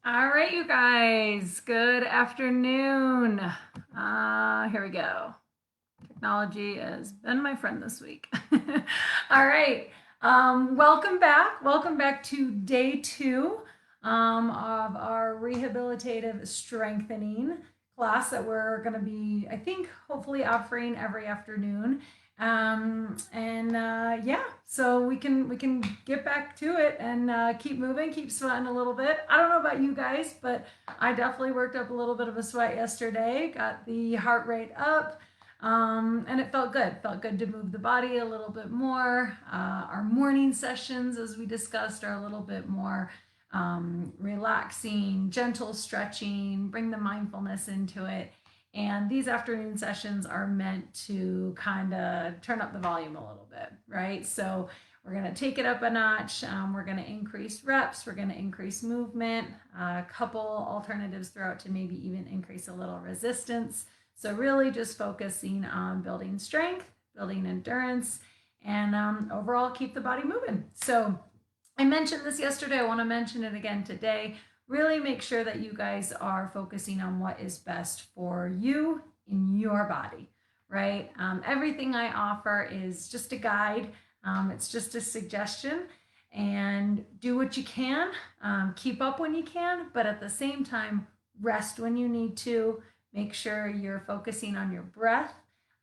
All right, you guys, good afternoon. Here we go. Technology has been my friend this week. All right, welcome back. Welcome back to day two of our rehabilitative strengthening class that we're going to be, I think, hopefully offering every afternoon. Yeah, so we can get back to it and keep moving, keep sweating a little bit. I don't know about you guys, but I definitely worked up a little bit of a sweat yesterday. Got the heart rate up, and it felt good. Felt good to move the body a little bit more. Our morning sessions, as we discussed, are a little bit more relaxing, gentle stretching, bring the mindfulness into it. And these afternoon sessions are meant to kind of turn up the volume a little bit, right? So we're going to take it up a notch. We're going to increase reps. We're going to increase movement, a couple alternatives throughout to maybe even increase a little resistance. So really just focusing on building strength, building endurance, and overall keep the body moving. So I mentioned this yesterday. I want to mention it again today. Really make sure that you guys are focusing on what is best for you in your body, right? Everything I offer is just a guide. It's just a suggestion, and do what you can. Keep up when you can, but at the same time, rest when you need to. Make sure you're focusing on your breath.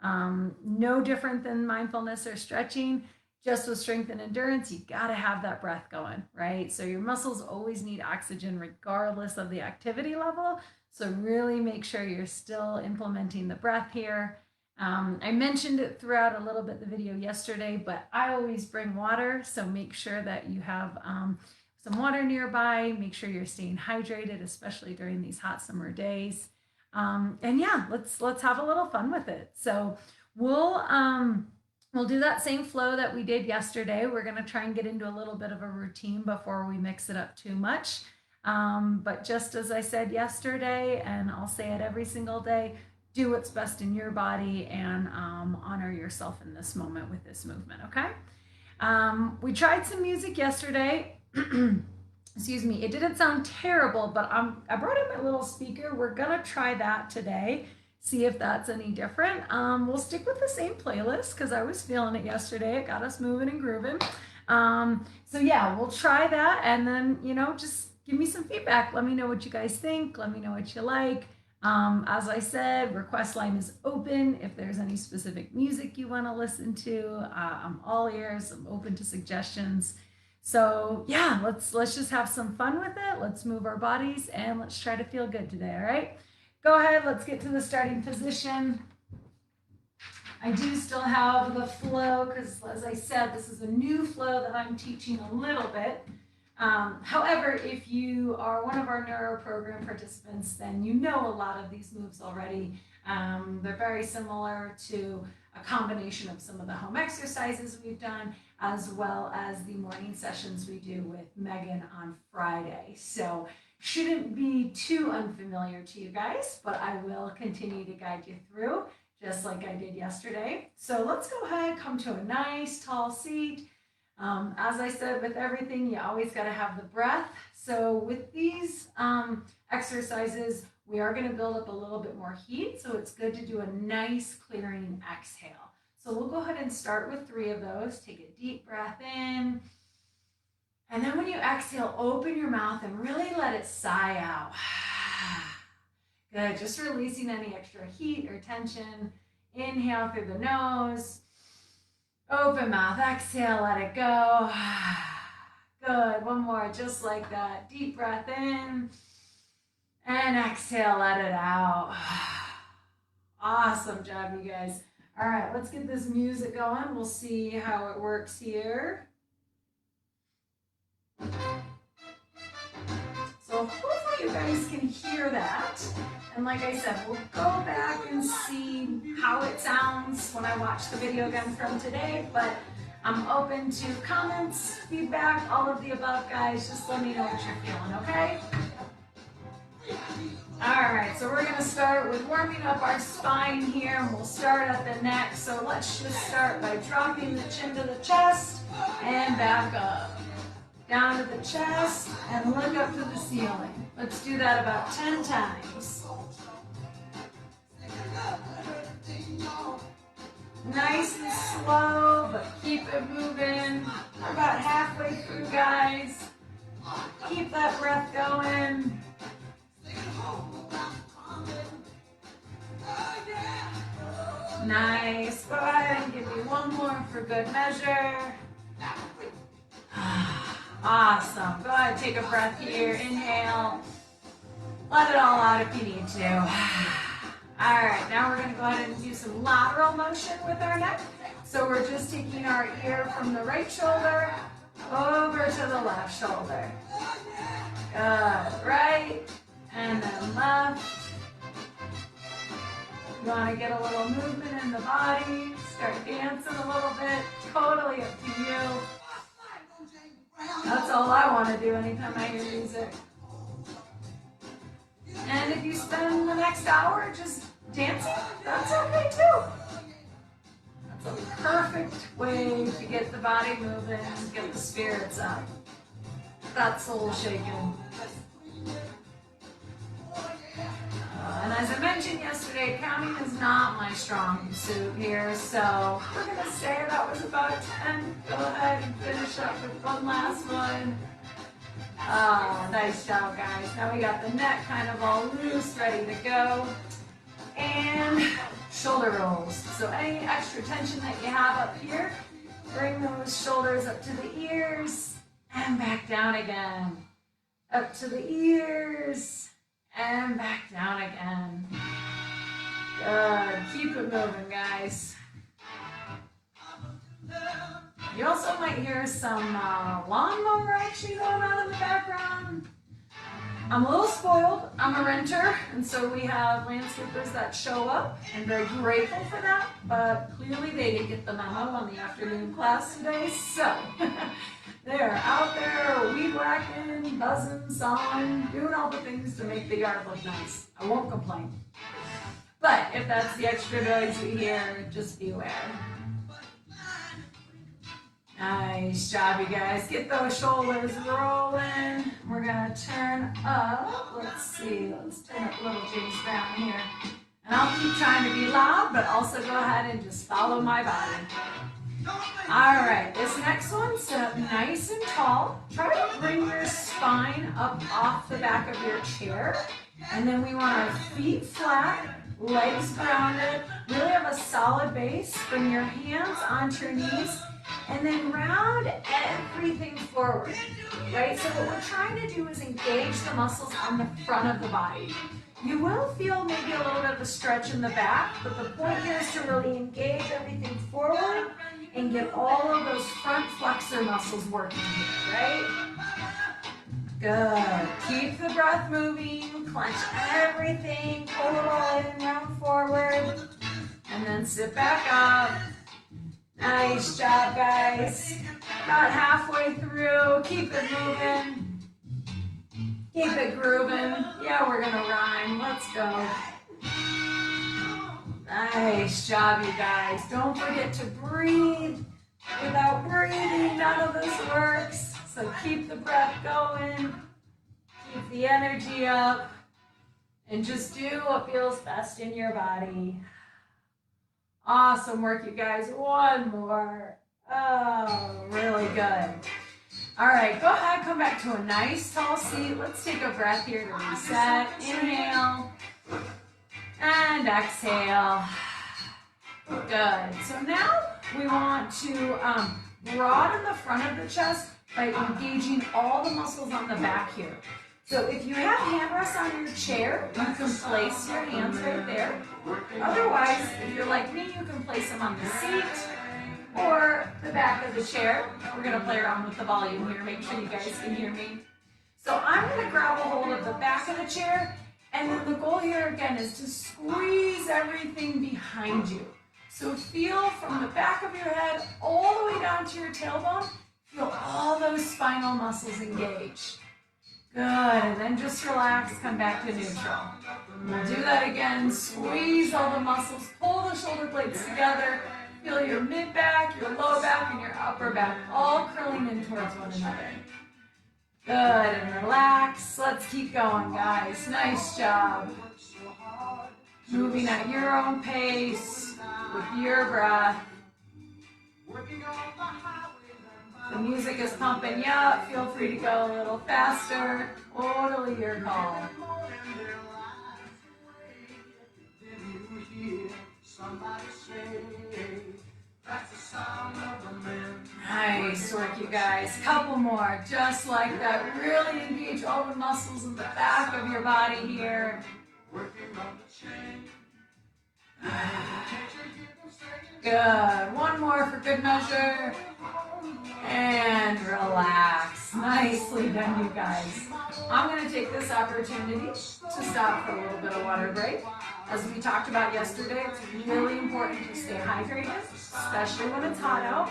No different than mindfulness or stretching. Just with strength and endurance, you got to have that breath going, right? So your muscles always need oxygen regardless of the activity level. So really make sure you're still implementing the breath here. I mentioned it throughout a little bit the video yesterday, but I always bring water. So make sure that you have some water nearby. Make sure you're staying hydrated, especially during these hot summer days. And yeah, let's have a little fun with it. So we'll do that same flow that we did yesterday. We're going to try and get into a little bit of a routine before we mix it up too much. But just as I said yesterday, and I'll say it every single day, do what's best in your body and honor yourself in this moment with this movement, okay? We tried some music yesterday. Excuse me, it didn't sound terrible, but I brought in my little speaker. We're going to try that today. See if that's any different. We'll stick with the same playlist because I was feeling it yesterday. It got us moving and grooving. So yeah, we'll try that, and then just give me some feedback. Let me know what you guys think. Let me know what you like. As I said, request line is open. If there's any specific music you want to listen to, I'm all ears. I'm open to suggestions. So yeah, let's just have some fun with it. Let's move our bodies and let's try to feel good today. All right. Go ahead, let's get to the starting position. I do still have the flow because, as I said, this is a new flow that I'm teaching a little bit. However, if you are one of our neuro program participants, then you know a lot of these moves already. They're very similar to a combination of some of the home exercises we've done, as well as the morning sessions we do with Megan on Friday. So shouldn't be too unfamiliar to you guys, but I will continue to guide you through just like I did yesterday. So let's go ahead, come to a nice tall seat. As I said, with everything, you always got to have the breath. So with these exercises, we are going to build up a little bit more heat. So it's good to do a nice clearing exhale. So we'll go ahead and start with 3 of those. Take a deep breath in. And then when you exhale, open your mouth and really let it sigh out. Good, just releasing any extra heat or tension. Inhale through the nose. Open mouth, exhale, let it go. Good, one more, just like that. Deep breath in. And exhale, let it out. Awesome job, you guys. All right, let's get this music going. We'll see how it works here. So hopefully you guys can hear that. And like I said, we'll go back and see how it sounds when I watch the video again from today. But I'm open to comments, feedback, all of the above, guys. Just let me know what you're feeling, okay? All right, so we're going to start with warming up our spine here, and we'll start at the neck. So let's just start by dropping the chin to the chest and back up. down to the chest, and look up to the ceiling. Let's do that about 10 times. Nice and slow, but keep it moving. We're about halfway through, guys. Keep that breath going. Nice. Go ahead and give me one more for good measure. Awesome. Go ahead, take a breath here. Inhale. Let it all out if you need to. All right, now we're going to go ahead and do some lateral motion with our neck. So we're just taking our ear from the right shoulder over to the left shoulder. Good. Right and then left. You want to get a little movement in the body. Start dancing a little bit. Totally up to you. That's all I want to do anytime I hear music. And if you spend the next hour just dancing, that's okay too. That's a perfect way to get the body moving, get the spirits up. That soul shaking. And as I mentioned yesterday, counting is not my strong suit here, so we're going to say that was about 10. Go ahead and finish up with one last one. Oh, nice job, guys. Now we got the neck kind of all loose, ready to go. And shoulder rolls. So any extra tension that you have up here, bring those shoulders up to the ears and back down again. Up to the ears and back down again. Good. Keep it moving, guys. You also might hear some lawnmower actually going on in the background. I'm a little spoiled. I'm a renter, and so we have landscapers that show up, and very grateful for that, but clearly they didn't get the memo on the afternoon class today, so they're out there weed whacking, buzzing, sawing, doing all the things to make the yard look nice. I won't complain. But if that's the extra noise we hear, just beware. Nice job, you guys. Get those shoulders rolling. We're going to turn up. Let's see. Let's turn up little James Brown here. And I'll keep trying to be loud, but also go ahead and just follow my body. All right, this next one, sit up nice and tall. Try to bring your spine up off the back of your chair. And then we want our feet flat, legs grounded. Really have a solid base. Bring your hands onto your knees. And then round everything forward, right? So what we're trying to do is engage the muscles on the front of the body. You will feel maybe a little bit of a stretch in the back, but the point here is to really engage everything forward and get all of those front flexor muscles working here, right? Good. Keep the breath moving, clench everything, pull it all in, round forward, and then sit back up. Nice job, guys. About halfway through. Keep it moving. Keep it grooving. Yeah, we're going to rhyme. Let's go. Nice job, you guys. Don't forget to breathe. Without breathing, none of this works. So keep the breath going. Keep the energy up. And just do what feels best in your body. Awesome work, you guys. One more. Oh, really good. All right, go ahead, come back to a nice tall seat. Let's take a breath here to reset. Inhale and exhale. Good. So now we want to broaden the front of the chest by engaging all the muscles on the back here. So if you have hand rests on your chair, you can place your hands right there. Otherwise, if you're like me, you can place them on the seat or the back of the chair. We're going to play around with the volume here, make sure you guys can hear me. So I'm going to grab a hold of the back of the chair, and then the goal here again is to squeeze everything behind you. So feel from the back of your head all the way down to your tailbone, feel all those spinal muscles engaged. Good, and then just relax, come back to neutral. We'll do that again, squeeze all the muscles, pull the shoulder blades together, feel your mid back, your low back, and your upper back all curling in towards one another. Good, and relax. Let's keep going, guys. Nice job. Moving at your own pace with your breath. The music is pumping you up. Feel free to go a little faster. Totally your call. Nice work, you guys. Couple more, just like that. Really engage all the muscles in the back of your body here. Good. One more for good measure. And relax. Nicely done, you guys. I'm going to take this opportunity to stop for a little bit of water break. As we talked about yesterday, it's really important to stay hydrated, especially when it's hot out.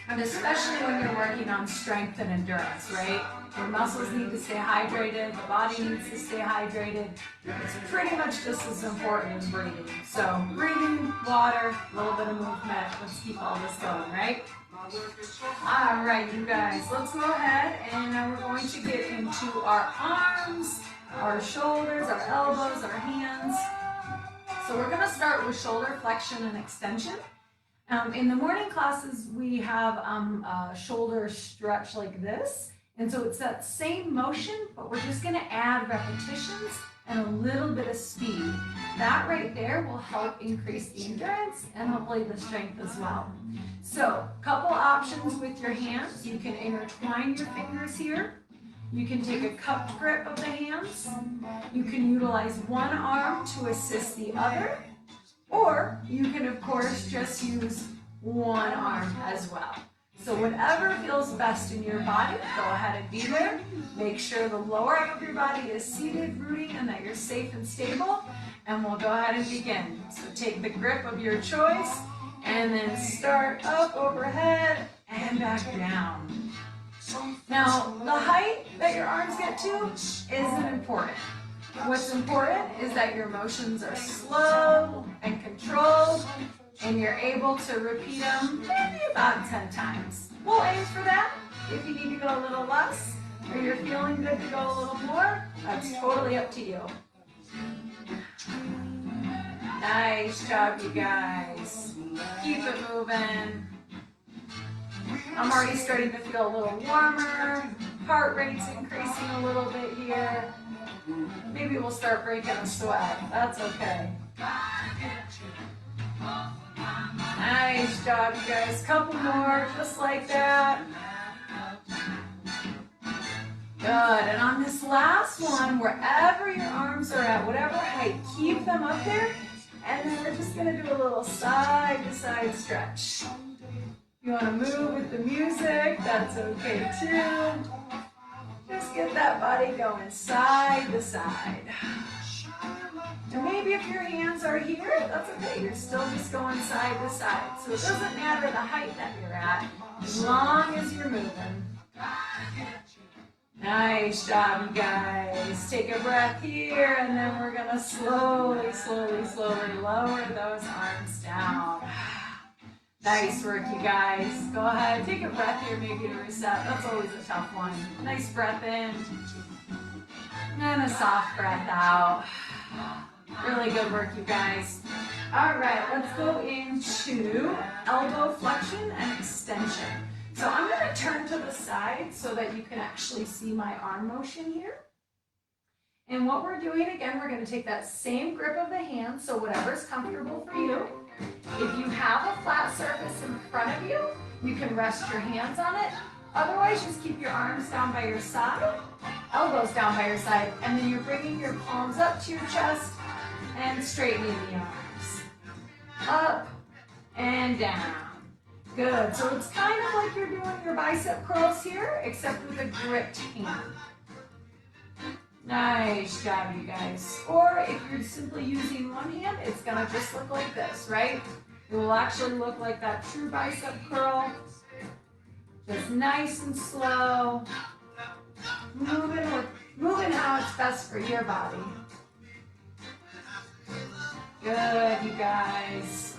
And especially when you're working on strength and endurance, right? Your muscles need to stay hydrated, the body needs to stay hydrated. It's pretty much just as important as breathing. So breathing, water, a little bit of movement. Let's keep all this going, right? All right, you guys, let's go ahead and now we're going to get into our arms, our shoulders, our elbows, our hands. So we're going to start with shoulder flexion and extension. In the morning classes, we have a shoulder stretch like this. And so it's that same motion, but we're just gonna add repetitions and a little bit of speed. That right there will help increase the endurance and hopefully the strength as well. So, couple options with your hands. You can intertwine your fingers here. You can take a cupped grip of the hands. You can utilize one arm to assist the other. Or you can, of course, just use one arm as well. So whatever feels best in your body, go ahead and be there. Make sure the lower half of your body is seated, rooting, and that you're safe and stable. And we'll go ahead and begin. So take the grip of your choice, and then start up overhead and back down. Now, the height that your arms get to isn't important. What's important is that your motions are slow and controlled, and you're able to repeat them maybe about 10 times. We'll aim for that. If you need to go a little less, or you're feeling good to go a little more, that's totally up to you. Nice job, you guys. Keep it moving. I'm already starting to feel a little warmer. Heart rate's increasing a little bit here. Maybe we'll start breaking a sweat. That's okay. Nice job, you guys. Couple more, just like that. Good. And on this last one, wherever your arms are at, whatever height, keep them up there. And then we're just going to do a little side-to-side stretch. If you want to move with the music, that's okay too. Just get that body going side to side. And maybe if your hands are here, that's okay. You're still just going side to side. So it doesn't matter the height that you're at, as long as you're moving. Nice job, you guys. Take a breath here, and then we're going to slowly, slowly, slowly lower those arms down. Nice work, you guys. Go ahead, take a breath here maybe to reset. That's always a tough one. Nice breath in, and a soft breath out. Really good work, you guys. All right, let's go into elbow flexion and extension. So I'm going to turn to the side so that you can actually see my arm motion here. And what we're doing, again, we're going to take that same grip of the hand, so whatever's comfortable for you. If you have a flat surface in front of you, you can rest your hands on it. Otherwise, just keep your arms down by your side, elbows down by your side, and then you're bringing your palms up to your chest and straightening the arms. Up and down. Good. So it's kind of like you're doing your bicep curls here, except with a gripped hand. Nice job, you guys. Or if you're simply using one hand, it's going to just look like this, right? It will actually look like that true bicep curl. Just nice and slow. Moving how it's best for your body. Good, you guys.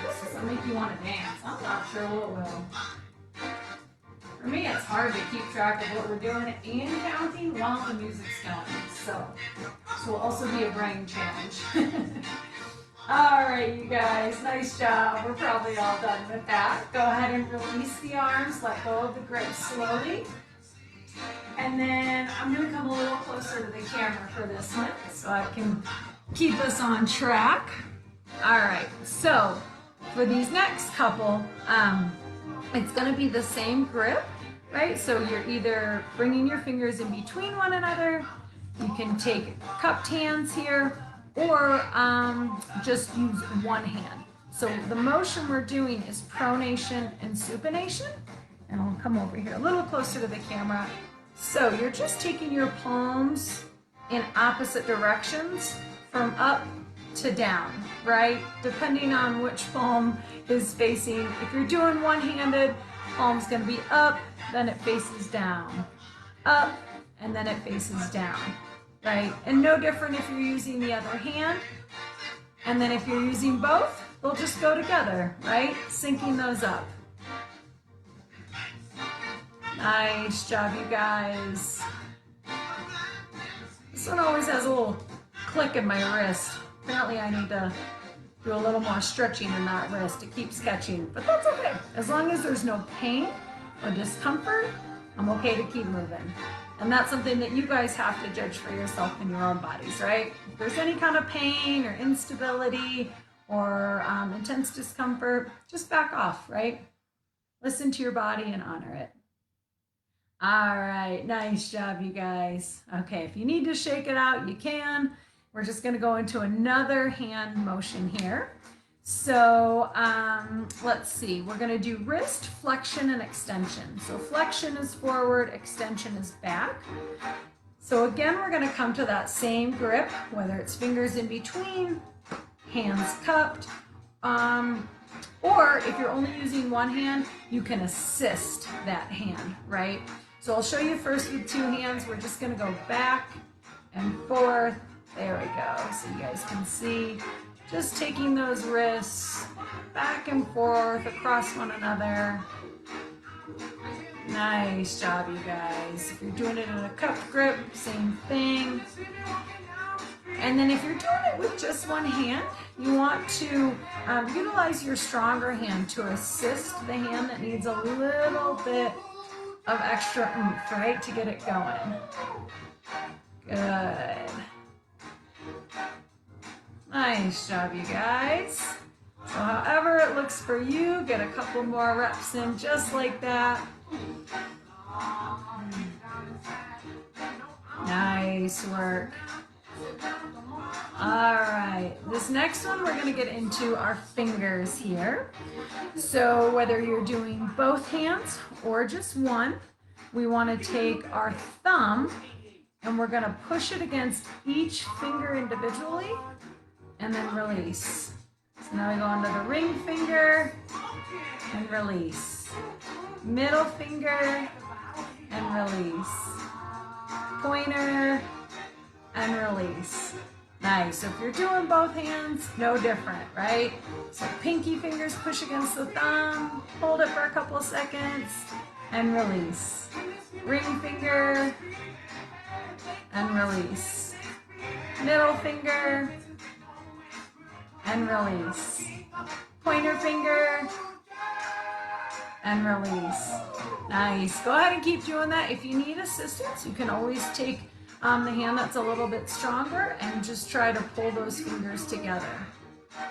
This is will make you want to dance. I'm not sure what will. For me, it's hard to keep track of what we're doing and counting while the music's going. So this will also be a brain challenge. All right, you guys, nice job. We're probably all done with that. Go ahead and release the arms, let go of the grip slowly. And then I'm gonna come a little closer to the camera for this one so I can keep us on track. All right, so for these next couple, it's gonna be the same grip, right? So you're either bringing your fingers in between one another, you can take cupped hands here, or just use one hand. So the motion we're doing is pronation and supination. And I'll come over here a little closer to the camera. So you're just taking your palms in opposite directions from up to down, right? Depending on which palm is facing. If you're doing one-handed, palm's gonna be up, then it faces down. Up, and then it faces down, right? And no different if you're using the other hand. And then if you're using both, they'll just go together, right? Syncing those up. Nice job, you guys. This one always has a little click in my wrist. Apparently I need to do a little more stretching in that wrist. It keeps catching, but that's okay. As long as there's no pain or discomfort, I'm okay to keep moving. And that's something that you guys have to judge for yourself in your own bodies, right? If there's any kind of pain or instability or intense discomfort, just back off, right? Listen to your body and honor it. All right, nice job, you guys. Okay, if you need to shake it out, you can. We're just gonna go into another hand motion here. So let's see, we're gonna do wrist flexion and extension. So flexion is forward, extension is back. So again, we're gonna come to that same grip, whether it's fingers in between, hands cupped, or if you're only using one hand, you can assist that hand, right? So I'll show you first with two hands. We're just gonna go back and forth. There we go, so you guys can see. Just taking those wrists back and forth across one another. Nice job, you guys. If you're doing it in a cupped grip, same thing. And then if you're doing it with just one hand, you want to utilize your stronger hand to assist the hand that needs a little bit of extra oomph, right, to get it going. Good. Nice job, you guys. So however it looks for you, get a couple more reps in just like that. Nice work. All right, this next one we're gonna get into our fingers here. So whether you're doing both hands or just one, we wanna take our thumb and we're gonna push it against each finger individually and then release. So now we go onto the ring finger and release. Middle finger and release. Pointer and release. Nice, so if you're doing both hands, no different, right? So pinky fingers push against the thumb, hold it for a couple of seconds, and release. Ring finger, and release. Middle finger, and release. Pointer finger, and release. Nice, go ahead and keep doing that. If you need assistance, you can always take the hand that's a little bit stronger and just try to pull those fingers together,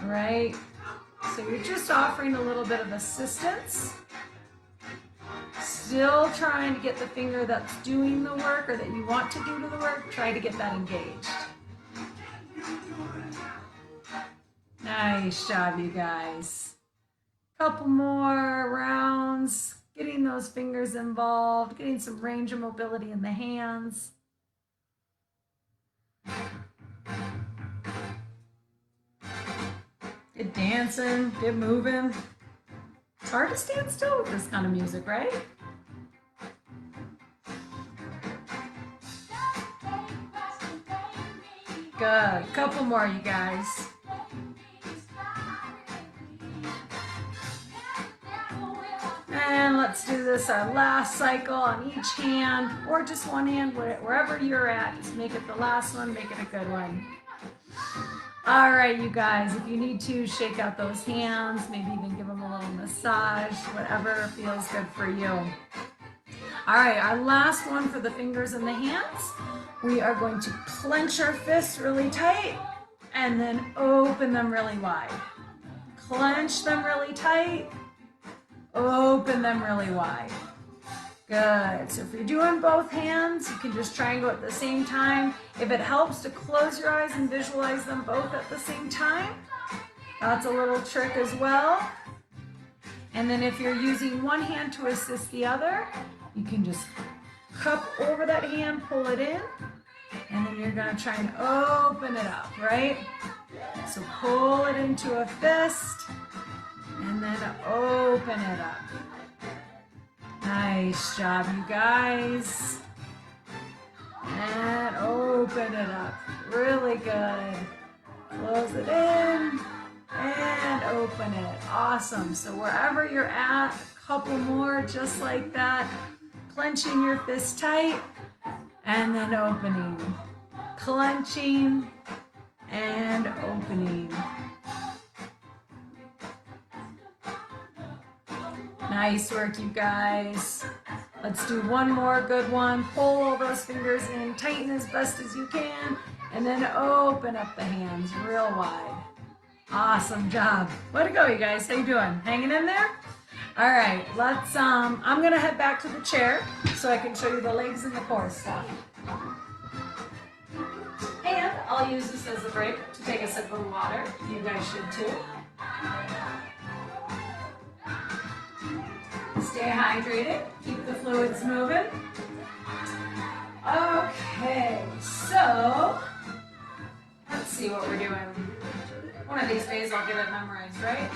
right? So you're just offering a little bit of assistance. Still trying to get the finger that's doing the work or that you want to do the work, try to get that engaged. Nice job, you guys. Couple more rounds, getting those fingers involved, getting some range of mobility in the hands. Get dancing, get moving. It's hard to stand still with this kind of music, right? Good, couple more, you guys. Let's do this our last cycle on each hand, or just one hand, wherever you're at. Just make it the last one, make it a good one. All right, you guys, if you need to, shake out those hands, maybe even give them a little massage, whatever feels good for you. All right, our last one for the fingers and the hands. We are going to clench our fists really tight and then open them really wide. Clench them really tight, open them really wide. Good. So if you're doing both hands, you can just try and go at the same time. If it helps to close your eyes and visualize them both at the same time, that's a little trick as well. And then if you're using one hand to assist the other, you can just cup over that hand, pull it in, and then you're going to try and open it up, right? So pull it into a fist, and then open it up. Nice job, you guys. And open it up. Really good. Close it in and open it. Awesome. So wherever you're at, a couple more just like that. Clenching your fist tight and then opening. Clenching and opening. Nice work, you guys. Let's do one more good one. Pull all those fingers in, tighten as best as you can, and then open up the hands real wide. Awesome job. Way to go, you guys. How you doing? Hanging in there? All right, let's, I'm gonna head back to the chair so I can show you the legs and the core stuff. And I'll use this as a break to take a sip of water. You guys should too. Stay hydrated, keep the fluids moving. Okay, so let's see what we're doing. One of these days I'll get it memorized, right?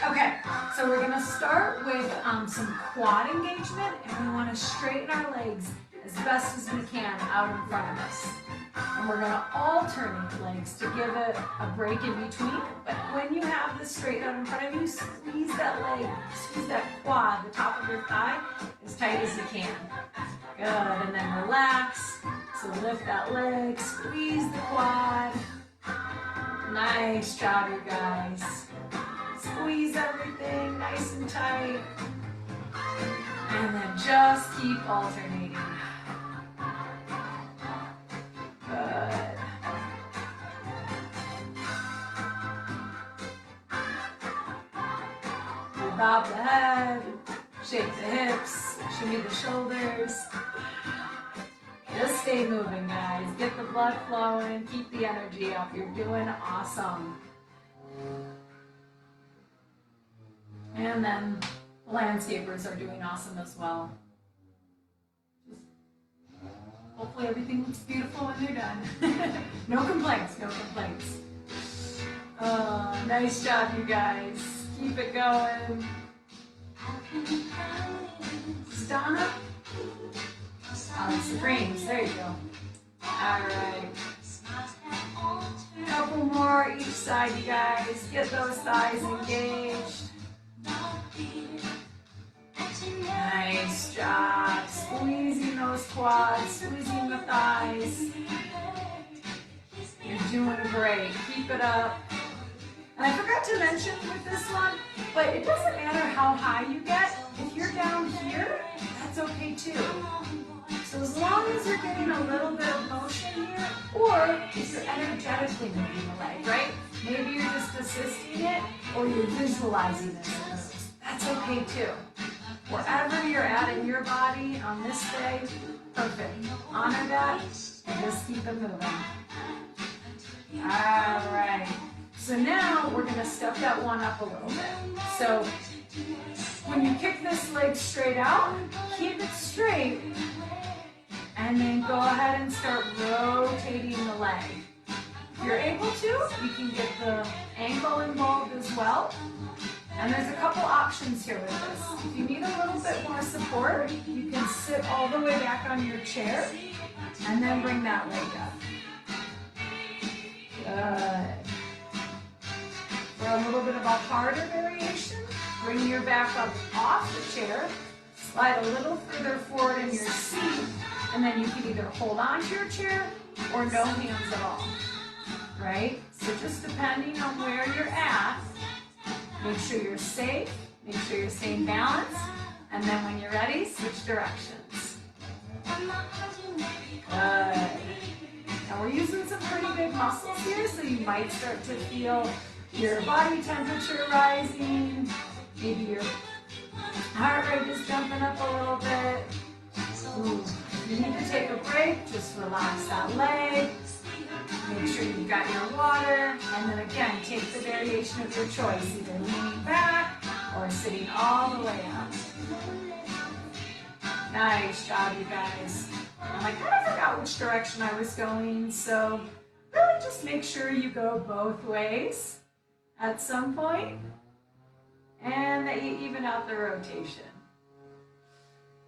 Okay, so we're gonna start with some quad engagement, and we wanna straighten our legs as best as we can out in front of us. And we're gonna alternate legs to give it a break in between. But when you have this straight out in front of you, squeeze that leg, squeeze that quad, the top of your thigh, as tight as you can. Good, and then relax. So lift that leg, squeeze the quad. Nice job, you guys. Squeeze everything nice and tight. And then just keep alternating. Good. Bob the head, shake the hips, shimmy the shoulders. Just stay moving, guys. Get the blood flowing, keep the energy up. You're doing awesome. And then the landscapers are doing awesome as well. Hopefully everything looks beautiful when they're done. No complaints, no complaints. Nice job, you guys. Keep it going. Donna? Oh, it's the creams. There you go. All right. Couple more each side, you guys. Get those thighs engaged. Nice job. Squeezing those quads, squeezing the thighs. You're doing great. Keep it up. And I forgot to mention with this one, but it doesn't matter how high you get. If you're down here, that's okay too. So as long as you're getting a little bit of motion here, or if you're energetically moving the leg, right? Maybe you're just assisting it, or you're visualizing this. That's okay too. Wherever you're at in your body on this day, perfect. Honor that and just keep it moving. All right. So now we're going to step that one up a little bit. So when you kick this leg straight out, keep it straight, and then go ahead and start rotating the leg. If you're able to, you can get the ankle involved as well. And there's a couple options here with this. If you need a little bit more support, you can sit all the way back on your chair and then bring that leg up. Good. For a little bit of a harder variation, bring your back up off the chair, Slide a little further forward in your seat, and then you can either hold on to your chair or no hands at all, right? So just depending on where you're at, make sure you're safe, make sure you're staying balanced, and then when you're ready, switch directions. Good. Now we're using some pretty big muscles here, so you might start to feel your body temperature rising, maybe your heart rate is jumping up a little bit. Ooh. If you need to take a break, just relax that leg. Make sure you've got your water, and then again, take the variation of your choice, either leaning back or sitting all the way up. Nice job, you guys. I kind of forgot which direction I was going, so really just make sure you go both ways at some point, and that you even out the rotation.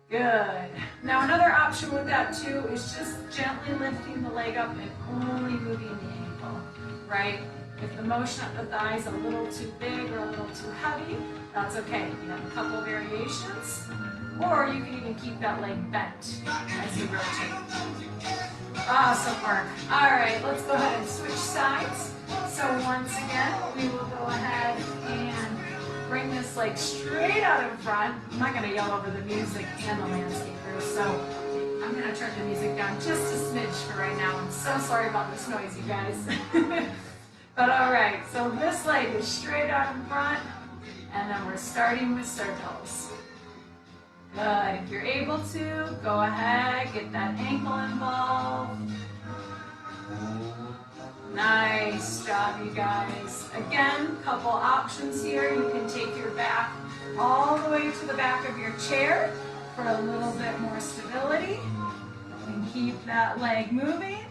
Good. Now another option with that too is just gently lifting the leg up and only moving the ankle, right? If the motion at the thigh is a little too big or a little too heavy, that's okay. You have a couple variations, or you can even keep that leg bent as you rotate. Awesome work. All right, let's go ahead and switch sides. So once again, we will go ahead and bring this leg straight out in front. I'm not going to yell over the music and the landscapers, so I'm going to turn the music down just a smidge for right now. I'm so sorry about this noise, you guys. But all right, so this leg is straight out in front, and then we're starting with circles. Good. If you're able to, go ahead, get that ankle involved. Nice job, you guys. Again, couple options here. You can take your back all the way to the back of your chair for a little bit more stability. And keep that leg moving.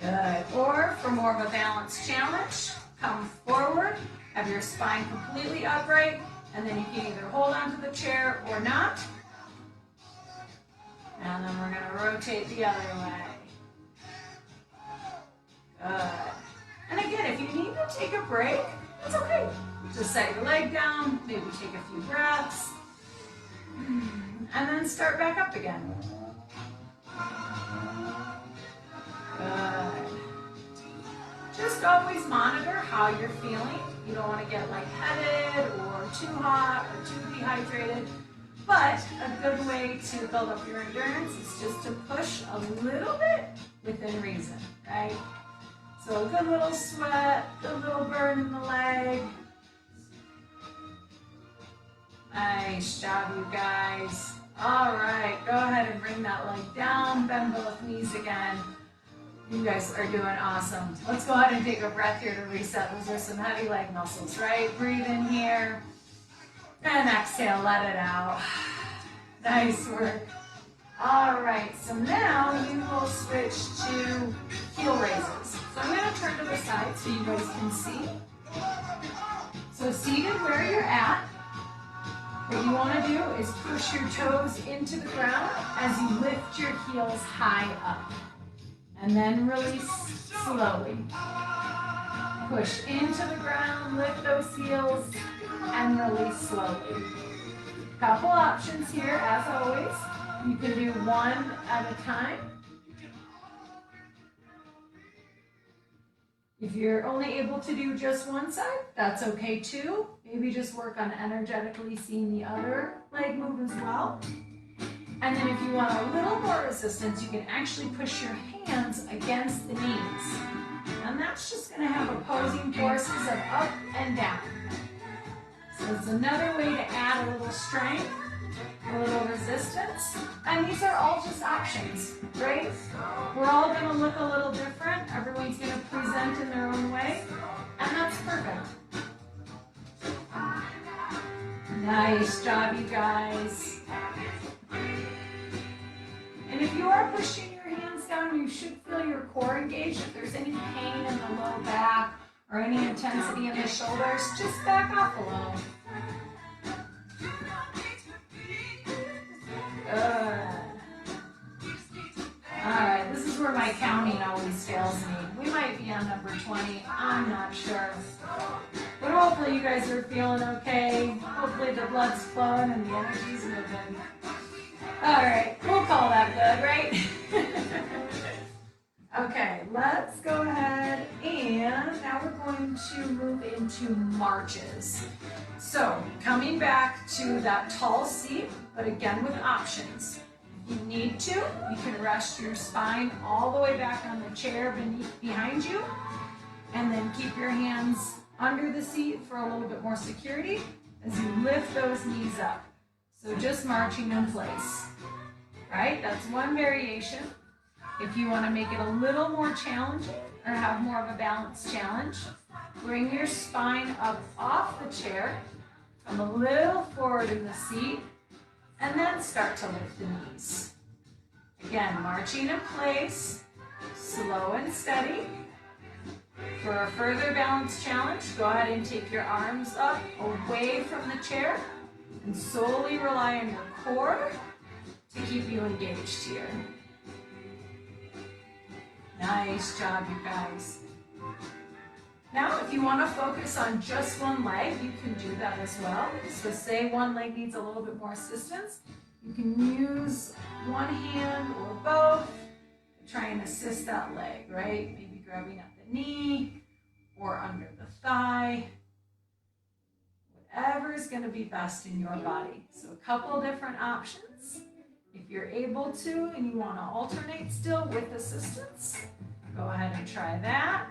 Good. Or for more of a balanced challenge, come forward, have your spine completely upright, and then you can either hold onto the chair or not. And then we're going to rotate the other way. Good. And again, if you need to take a break, it's okay. Just set your leg down, maybe take a few breaths, and then start back up again. Good. Just always monitor how you're feeling. You don't want to get lightheaded or too hot or too dehydrated. But a good way to build up your endurance is just to push a little bit within reason, right? So a good little sweat, good little burn in the leg. Nice job, you guys. All right, go ahead and bring that leg down, bend both knees again. You guys are doing awesome. Let's go ahead and take a breath here to reset. Those are some heavy leg muscles, right? Breathe in here. And exhale, let it out. Nice work. All right, so now you will switch to heel raises. So I'm going to turn to the side so you guys can see. So seated where you're at, what you want to do is push your toes into the ground as you lift your heels high up. And then release slowly. Push into the ground, lift those heels, and release slowly. Couple options here, as always. You can do one at a time. If you're only able to do just one side, that's okay too. Maybe just work on energetically seeing the other leg move as well. And then if you want a little more resistance, you can actually push your hands against the knees. And that's just going to have opposing forces of up and down. So it's another way to add a little strength, a little resistance. And these are all just options, right? We're all going to look a little different. Everyone's going to present in their own way. And that's perfect. Nice job, you guys. And if you are pushing your hands down, you should feel your core engaged. If there's any pain in the low back or any intensity in the shoulders, just back off a little. Good. All right, this is where my counting always fails me. We might be on number 20. I'm not sure. But hopefully Hopefully you guys are feeling okay. Hopefully the blood's flowing and the energy's moving. All right, we'll call that good, right? Okay, let's go ahead and now we're going to move into marches. So coming back to that tall seat, but again with options. If you need to, you can rest your spine all the way back on the chair behind you, and then keep your hands under the seat for a little bit more security as you lift those knees up. So just marching in place, right? That's one variation. If you want to make it a little more challenging or have more of a balanced challenge, bring your spine up off the chair, come a little forward in the seat, and then start to lift the knees. Again, marching in place, slow and steady. For a further balanced challenge, go ahead and take your arms up away from the chair and solely rely on your core to keep you engaged here. Nice job, you guys. Now, if you want to focus on just one leg, you can do that as well. So say one leg needs a little bit more assistance, you can use one hand or both to try and assist that leg, right? Maybe grabbing at the knee or under the thigh. Whatever is going to be best in your body. So a couple different options. If you're able to and you want to alternate still with assistance, go ahead and try that.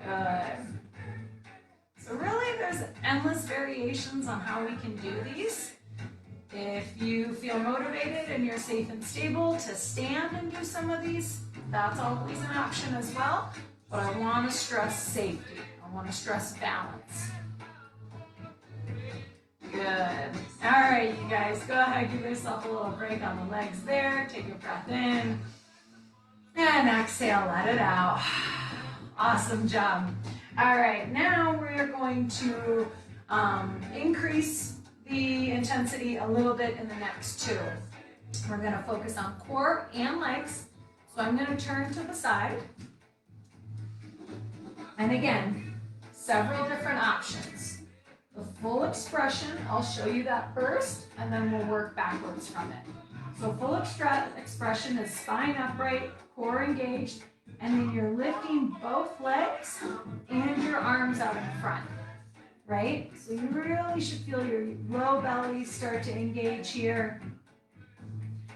Good. So really there's endless variations on how we can do these. If you feel motivated and you're safe and stable to stand and do some of these, that's always an option as well. But I want to stress safety. I want to stress balance. Good. All right, you guys, go ahead, give yourself a little break on the legs there. Take a breath in and exhale, let it out. Awesome job. All right, now we're going to increase the intensity a little bit in the next two. We're going to focus on core and legs. So I'm going to turn to the side. And again, several different options. The full expression, I'll show you that first, and then we'll work backwards from it. So full expression is spine upright, core engaged, and then you're lifting both legs and your arms out in front, right? So you really should feel your low belly start to engage here.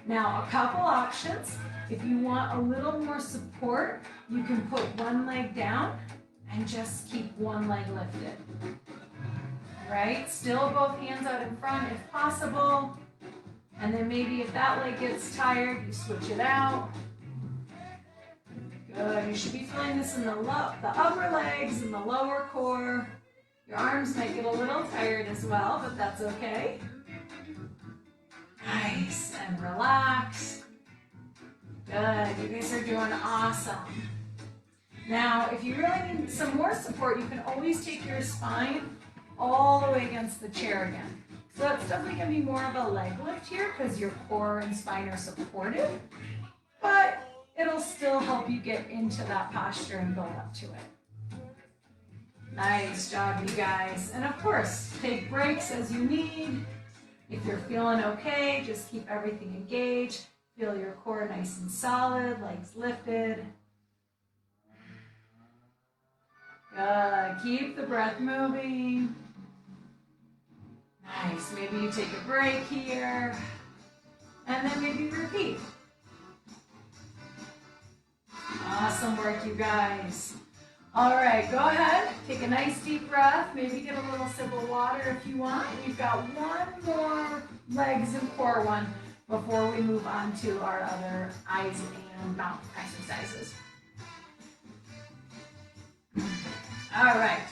Now, a couple options. If you want a little more support, you can put one leg down and just keep one leg lifted. Right? Still both hands out in front if possible. And then maybe if that leg gets tired, you switch it out. Good. You should be feeling this in the upper legs and the lower core. Your arms might get a little tired as well, but that's okay. Nice. And relax. Good. You guys are doing awesome. Now, if you really need some more support, you can always take your spine all the way against the chair again. So that's definitely going to be more of a leg lift here because your core and spine are supported, but it'll still help you get into that posture and build up to it. Nice job, you guys. And of course, take breaks as you need. If you're feeling okay, just keep everything engaged. Feel your core nice and solid, legs lifted. Good. Keep the breath moving. Nice. Maybe you take a break here, and then maybe repeat. Awesome work, you guys. All right, go ahead. Take a nice deep breath. Maybe get a little sip of water if you want. You've got one more legs and core one before we move on to our other eyes and mouth exercises. All right,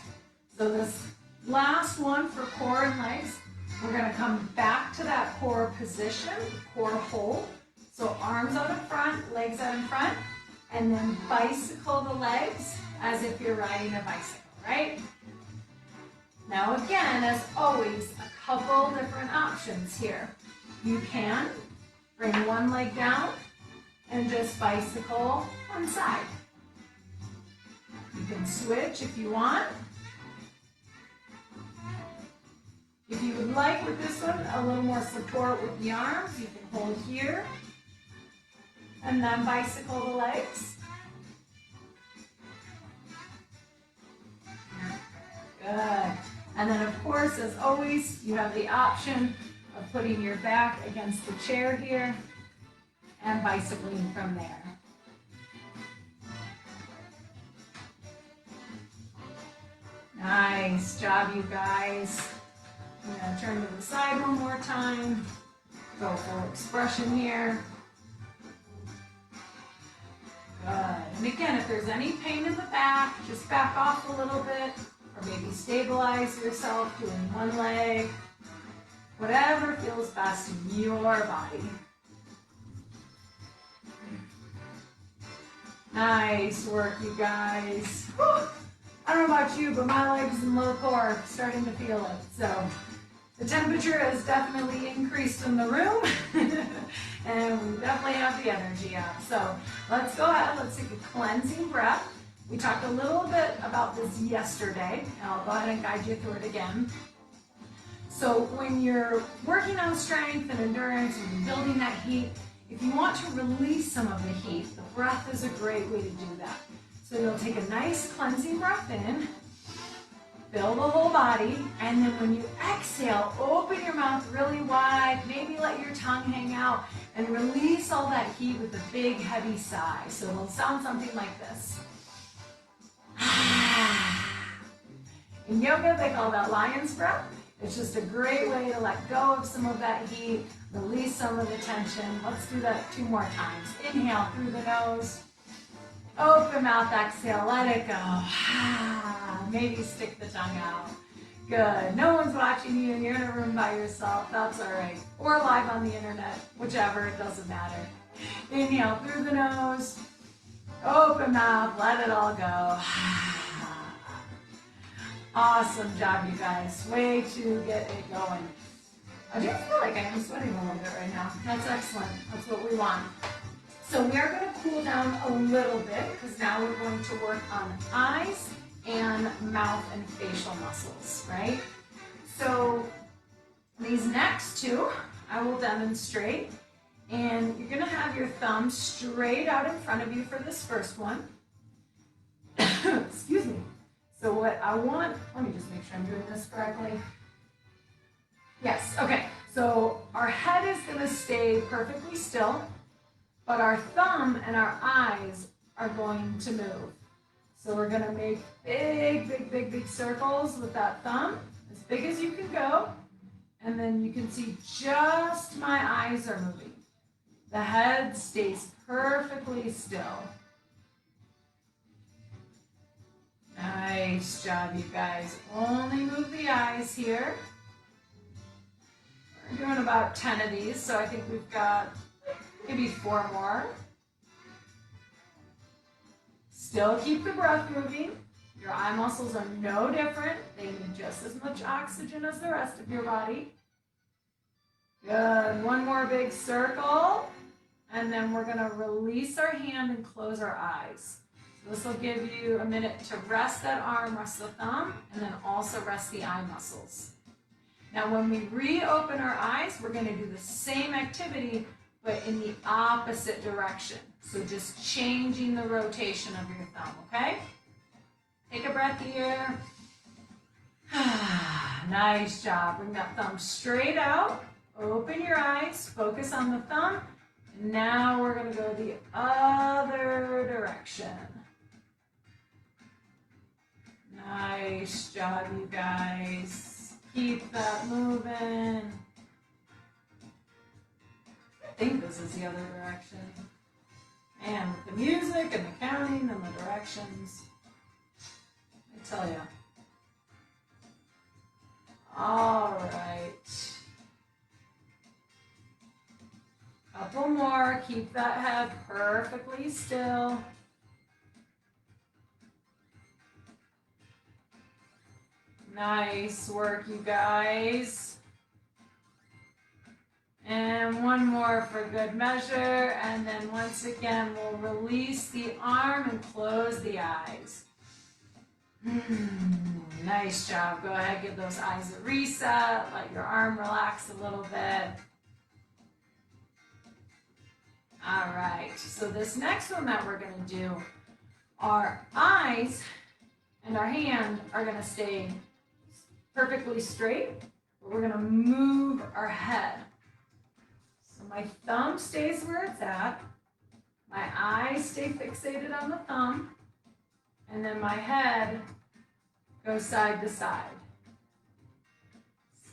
so this last one for core and legs, we're going to come back to that core position, core hold. So arms out in front, legs out in front, and then bicycle the legs as if you're riding a bicycle, right? Now again, as always, a couple different options here. You can bring one leg down and just bicycle one side. You can switch if you want. If you would like with this one a little more support with the arms, you can hold here and then bicycle the legs. Good. And then of course, as always, you have the option of putting your back against the chair here and bicycling from there. Nice job, you guys. I'm going to turn to the side one more time. Go full expression here. Good. And again, if there's any pain in the back, just back off a little bit, or maybe stabilize yourself doing one leg. Whatever feels best in your body. Nice work, you guys. Whew. I don't know about you, but my legs and low core are starting to feel it. So the temperature has definitely increased in the room, and we definitely have the energy up. So let's go ahead, let's take a cleansing breath. We talked a little bit about this yesterday, and I'll go ahead and guide you through it again. So when you're working on strength and endurance and building that heat, if you want to release some of the heat, the breath is a great way to do that. So you'll take a nice cleansing breath in, fill the whole body, and then when you exhale, open your mouth really wide, maybe let your tongue hang out, and release all that heat with a big, heavy sigh. So it'll sound something like this. In yoga, they call that lion's breath. It's just a great way to let go of some of that heat, release some of the tension. Let's do that 2 more times. Inhale through the nose. Open mouth, exhale, let it go. Maybe stick the tongue out. Good. No one's watching you. You're in a room by yourself. That's all right. Or live on the internet. Whichever, it doesn't matter. Inhale through the nose. Open mouth, let it all go. Awesome job, you guys. Way to get it going. I do feel like I am sweating a little bit right now. That's excellent. That's what we want. So we are going to cool down a little bit because now we're going to work on eyes and mouth and facial muscles, right? So these next 2, I will demonstrate. And you're going to have your thumb straight out in front of you for this first one. Excuse me. So what I want, let me just make sure I'm doing this correctly. Yes, okay. So our head is going to stay perfectly still, but our thumb and our eyes are going to move. So we're going to make big circles with that thumb, as big as you can go. And then you can see just my eyes are moving. The head stays perfectly still. Nice job, you guys. Only move the eyes here. We're doing about 10 of these, so I think we've got maybe 4 more. Still keep the breath moving. Your eye muscles are no different. They need just as much oxygen as the rest of your body. Good. One more big circle. And then we're going to release our hand and close our eyes. So this will give you a minute to rest that arm, rest the thumb, and then also rest the eye muscles. Now when we reopen our eyes, we're going to do the same activity, but in the opposite direction. So just changing the rotation of your thumb, okay? Take a breath here. Nice job. Bring that thumb straight out. Open your eyes. Focus on the thumb. And now we're going to go the other direction. Nice job, you guys. Keep that moving. I think this is the other direction. And with the music and the counting and the directions, I tell you. All right. Couple more. Keep that head perfectly still. Nice work, you guys. And one more for good measure. And then once again, we'll release the arm and close the eyes. Nice job. Go ahead, give those eyes a reset. Let your arm relax a little bit. All right, so this next one that we're gonna do, our eyes and our hand are gonna stay perfectly straight, but we're gonna move our head. So my thumb stays where it's at, my eyes stay fixated on the thumb, and then my head goes side to side.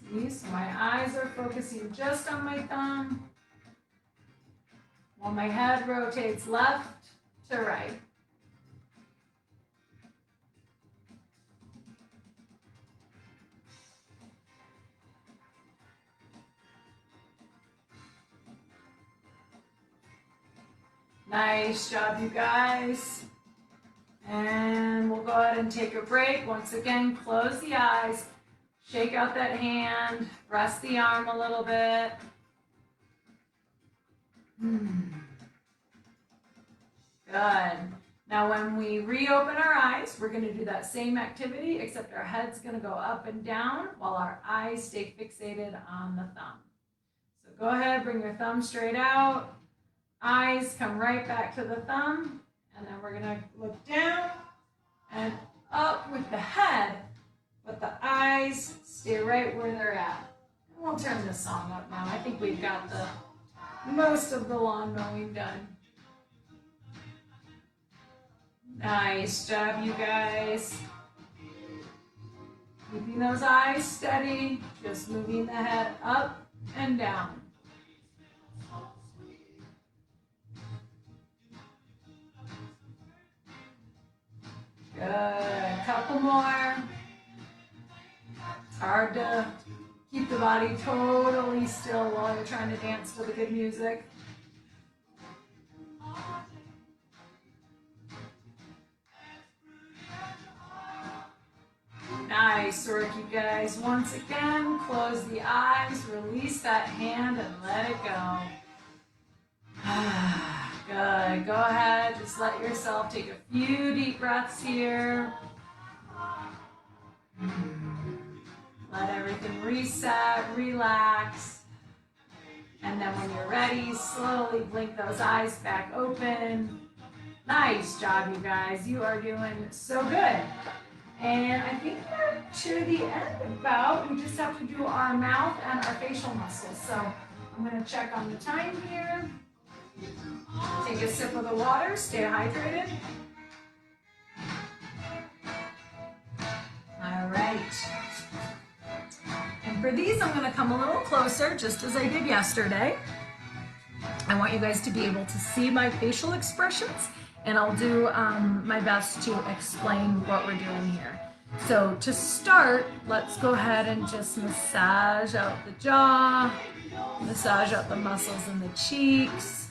See, so my eyes are focusing just on my thumb, while my head rotates left to right. Nice job, you guys. And we'll go ahead and take a break. Once again, close the eyes, shake out that hand, rest the arm a little bit. Good. Now when we reopen our eyes, we're going to do that same activity, except our head's going to go up and down while our eyes stay fixated on the thumb. So go ahead, bring your thumb straight out. Eyes come right back to the thumb, and then we're going to look down and up with the head, but the eyes stay right where they're at. And we'll turn this song up now. I think we've got most of the lawn mowing done. Nice job, you guys. Keeping those eyes steady, just moving the head up and down. Good, couple more. It's hard to keep the body totally still while you're trying to dance to the good music. Nice work, you guys. Once again, close the eyes, release that hand, and let it go. Good. Go ahead, just let yourself take a few deep breaths here. Let everything reset, relax. And then when you're ready, slowly blink those eyes back open. Nice job, you guys. You are doing so good. And I think we're to the end about. We just have to do our mouth and our facial muscles. So I'm going to check on the time here. Take a sip of the water, stay hydrated. All right. And for these, I'm going to come a little closer, just as I did yesterday. I want you guys to be able to see my facial expressions, and I'll do my best to explain what we're doing here. So to start, let's go ahead and just massage out the jaw, massage out the muscles in the cheeks.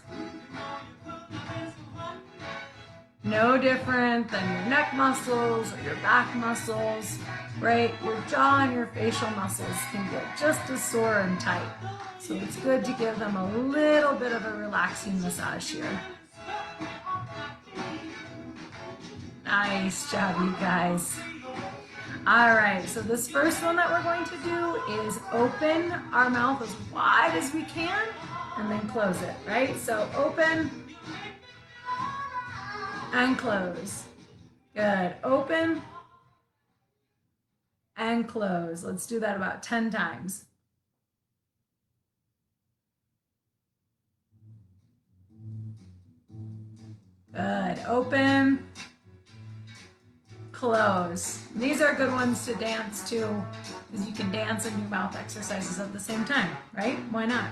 No different than your neck muscles or your back muscles, right? Your jaw and your facial muscles can get just as sore and tight. So it's good to give them a little bit of a relaxing massage here. Nice job, you guys. All right, so this first one that we're going to do is open our mouth as wide as we can and then close it, right? So open and close. Good. Open and close. Let's do that about 10 times. Good. Open, close. These are good ones to dance to, because you can dance and do mouth exercises at the same time, right? Why not?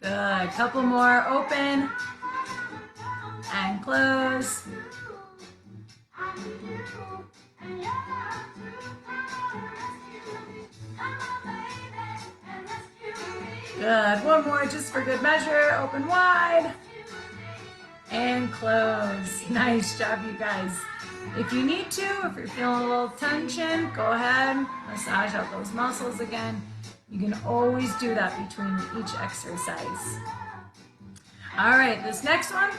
Good. Couple more. Open and close. Good. One more just for good measure. Open wide and close. Nice job, you guys. If you need to, if you're feeling a little tension, go ahead, massage out those muscles again. You can always do that between each exercise. All right, this next one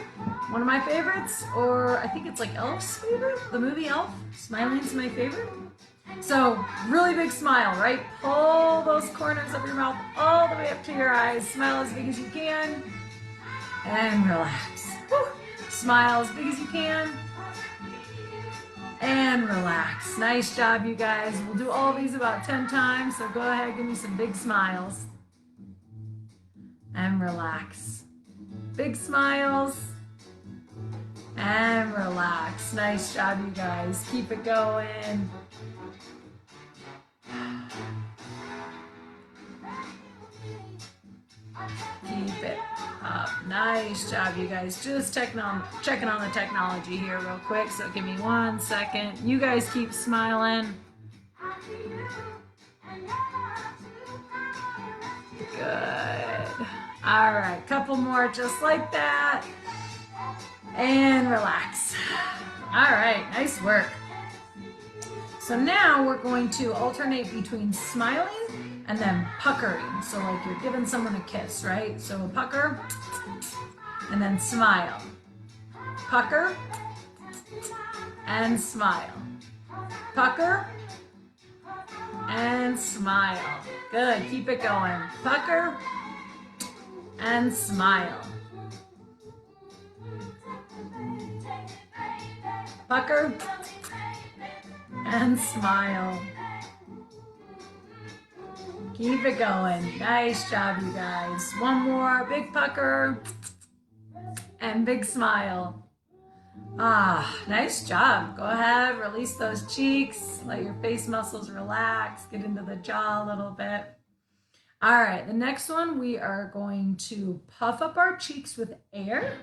of my favorites, or I think it's like Elf's favorite, the movie Elf. Smiling's my favorite. So really big smile, right? Pull those corners of your mouth all the way up to your eyes. Smile as big as you can and relax. Whew. Smile as big as you can and relax. Nice job, you guys. We'll do all these about 10 times, so go ahead, give me some big smiles and relax. Big smiles and relax. Nice job, you guys. Keep it going. Keep it up. Nice job, you guys. Just checking on the technology here real quick, so give me 1 second. You guys keep smiling. Good. All right, couple more just like that. And relax. All right, nice work. So now we're going to alternate between smiling and then puckering. So like you're giving someone a kiss, right? So pucker and then smile. Pucker and smile. Pucker and smile. Good, keep it going. Pucker and smile. Pucker and smile. Keep it going. Nice job, you guys. One more. Big pucker and big smile. Ah, nice job. Go ahead, release those cheeks. Let your face muscles relax. Get into the jaw a little bit. All right, the next one, we are going to puff up our cheeks with air.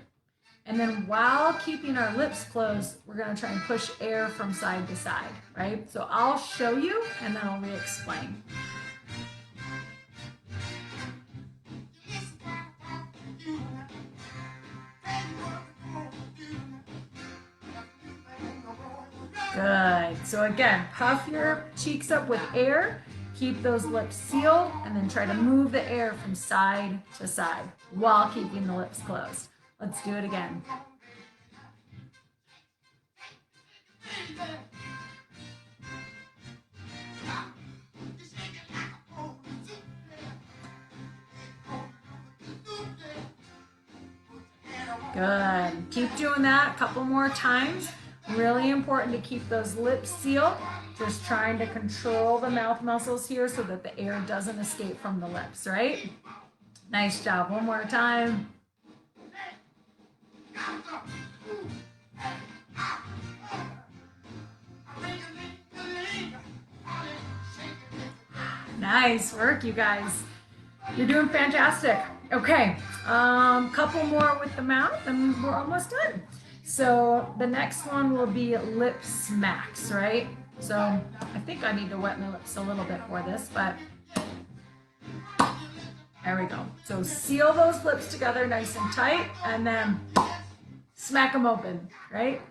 And then while keeping our lips closed, we're going to try and push air from side to side, right? So I'll show you and then I'll re-explain. Good. So again, puff your cheeks up with air. Keep those lips sealed and then try to move the air from side to side while keeping the lips closed. Let's do it again. Good. Keep doing that a couple more times. Really important to keep those lips sealed. Just trying to control the mouth muscles here so that the air doesn't escape from the lips, right? Nice job. One more time. Nice work, you guys. You're doing fantastic. Okay, couple more with the mouth and we're almost done. So the next one will be lip smacks, right? So I think I need to wet my lips a little bit for this, but there we go. So seal those lips together nice and tight and then smack them open, right?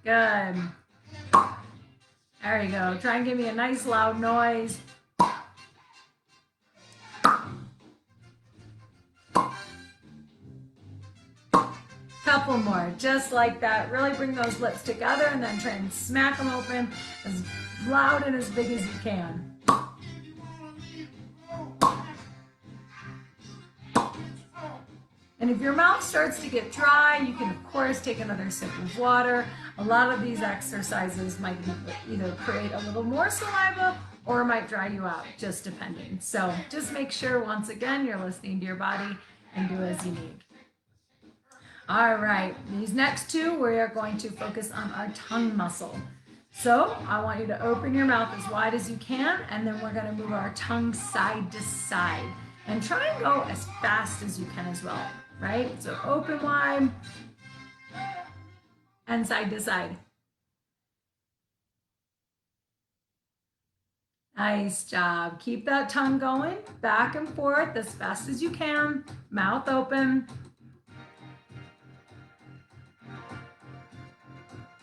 Good. There you go. Try and give me a nice loud noise. Couple more, just like that. Really bring those lips together and then try and smack them open as loud and as big as you can. And if your mouth starts to get dry, you can of course take another sip of water. A lot of these exercises might either create a little more saliva or might dry you out, just depending. So just make sure, once again, you're listening to your body and do as you need. All right, these next two, we are going to focus on our tongue muscle. So I want you to open your mouth as wide as you can, and then we're going to move our tongue side to side. And try and go as fast as you can as well, right? So open wide and side to side. Nice job. Keep that tongue going back and forth as fast as you can, mouth open.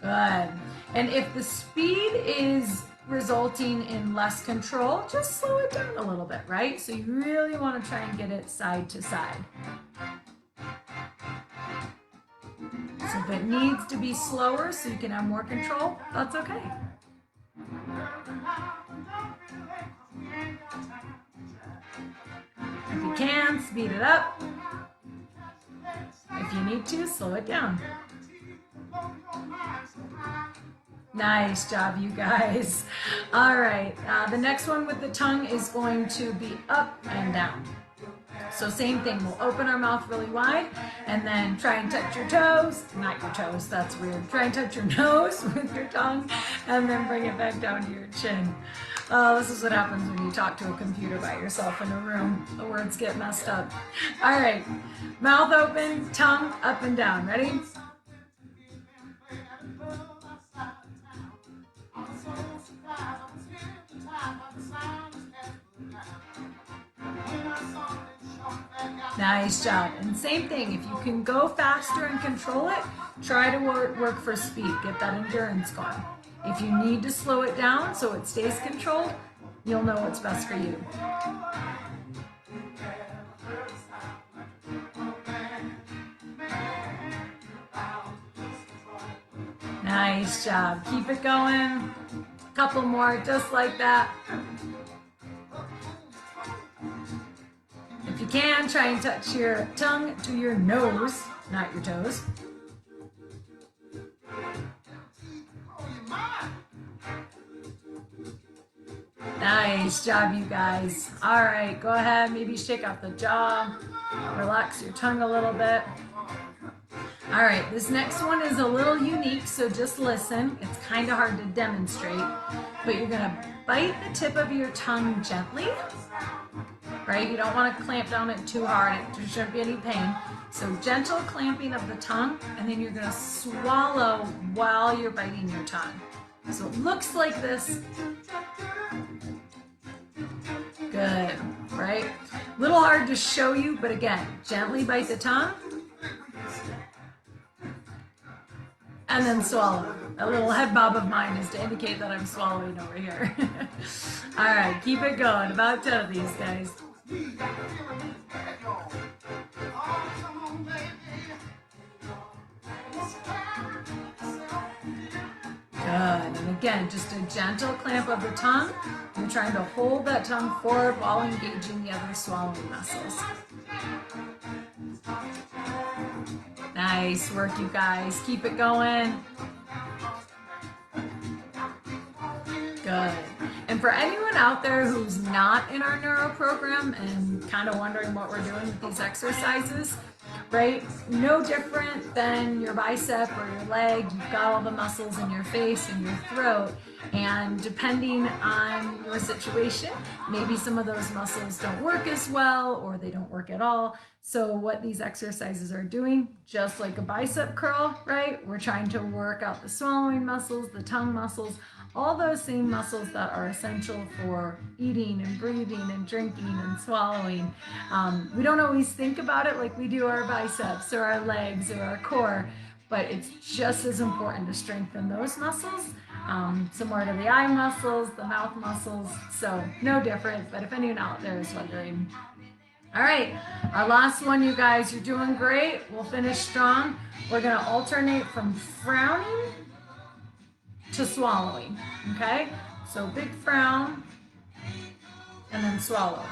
Good. And if the speed is resulting in less control, just slow it down a little bit, right? So you really want to try and get it side to side. So if it needs to be slower so you can have more control, that's okay. If you can, speed it up. If you need to, slow it down. Nice job, you guys. All right, the next one with the tongue is going to be up and down. So same thing, we'll open our mouth really wide and then try and touch your toes, not your toes, that's weird. Try and touch your nose with your tongue and then bring it back down to your chin. Oh, this is what happens when you talk to a computer by yourself in a room. The words get messed up. All right, mouth open, tongue up and down. Ready? Nice job. And same thing, if you can go faster and control it, try to work for speed. Get that endurance going. If you need to slow it down so it stays controlled, you'll know what's best for you. Nice job. Keep it going. A couple more, just like that. If you can, try and touch your tongue to your nose, not your toes. Nice job, you guys. All right, go ahead, maybe shake out the jaw, relax your tongue a little bit. All right, this next one is a little unique, so just listen. It's kind of hard to demonstrate, but you're gonna bite the tip of your tongue gently, right? You don't want to clamp down it too hard. There shouldn't be any pain. So gentle clamping of the tongue, and then you're gonna swallow while you're biting your tongue. So it looks like this. Good, right? A little hard to show you, but again, gently bite the tongue. And then swallow. A little head bob of mine is to indicate that I'm swallowing over here. All right, keep it going. About 10 of these, guys. Good. And again, just a gentle clamp of the tongue. You're trying to hold that tongue forward while engaging the other swallowing muscles. Nice work, you guys. Keep it going. Good. And for anyone out there who's not in our neuro program and kind of wondering what we're doing with these exercises, right? No different than your bicep or your leg. You've got all the muscles in your face and your throat. And depending on your situation, maybe some of those muscles don't work as well or they don't work at all. So what these exercises are doing, just like a bicep curl, right? We're trying to work out the swallowing muscles, the tongue muscles, all those same muscles that are essential for eating and breathing and drinking and swallowing. We don't always think about it like we do our biceps or our legs or our core, but it's just as important to strengthen those muscles, similar to the eye muscles, the mouth muscles, so no different, but if anyone out there is wondering. All right, our last one, you guys, you're doing great. We'll finish strong. We're gonna alternate from frowning to swallowing, okay? So big frown and then swallow.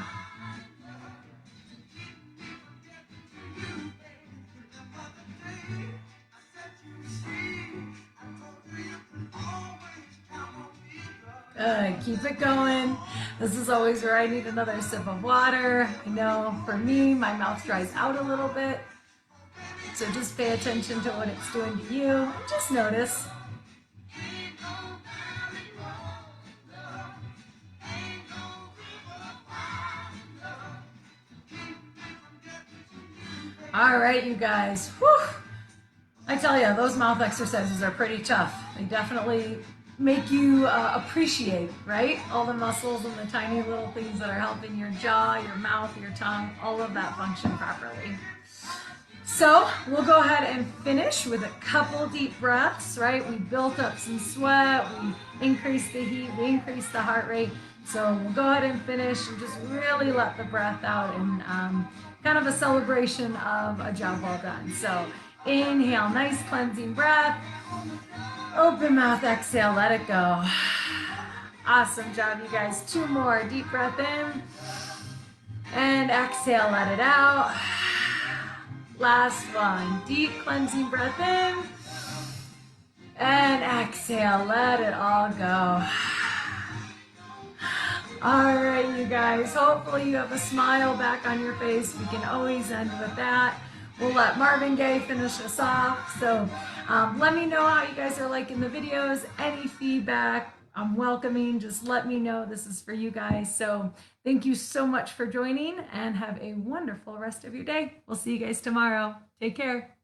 Good, keep it going. This is always where I need another sip of water. I know for me, my mouth dries out a little bit. So just pay attention to what it's doing to you. Just notice. All right, you guys. Whew. I tell you, those mouth exercises are pretty tough. They definitely make you appreciate, right? All the muscles and the tiny little things that are helping your jaw, your mouth, your tongue, all of that function properly. So we'll go ahead and finish with a couple deep breaths, right? We built up some sweat, we increased the heat, we increased the heart rate. So we'll go ahead and finish and just really let the breath out and kind of a celebration of a job well done. So inhale, nice cleansing breath. Open mouth, exhale, let it go. Awesome job, you guys. 2 more. Deep breath in. And exhale, let it out. Last one. Deep cleansing breath in. And exhale, let it all go. All right, you guys. Hopefully you have a smile back on your face. We can always end with that. We'll let Marvin Gaye finish us off. So let me know how you guys are liking the videos. Any feedback, I'm welcoming. Just let me know. This is for you guys. So thank you so much for joining and have a wonderful rest of your day. We'll see you guys tomorrow. Take care.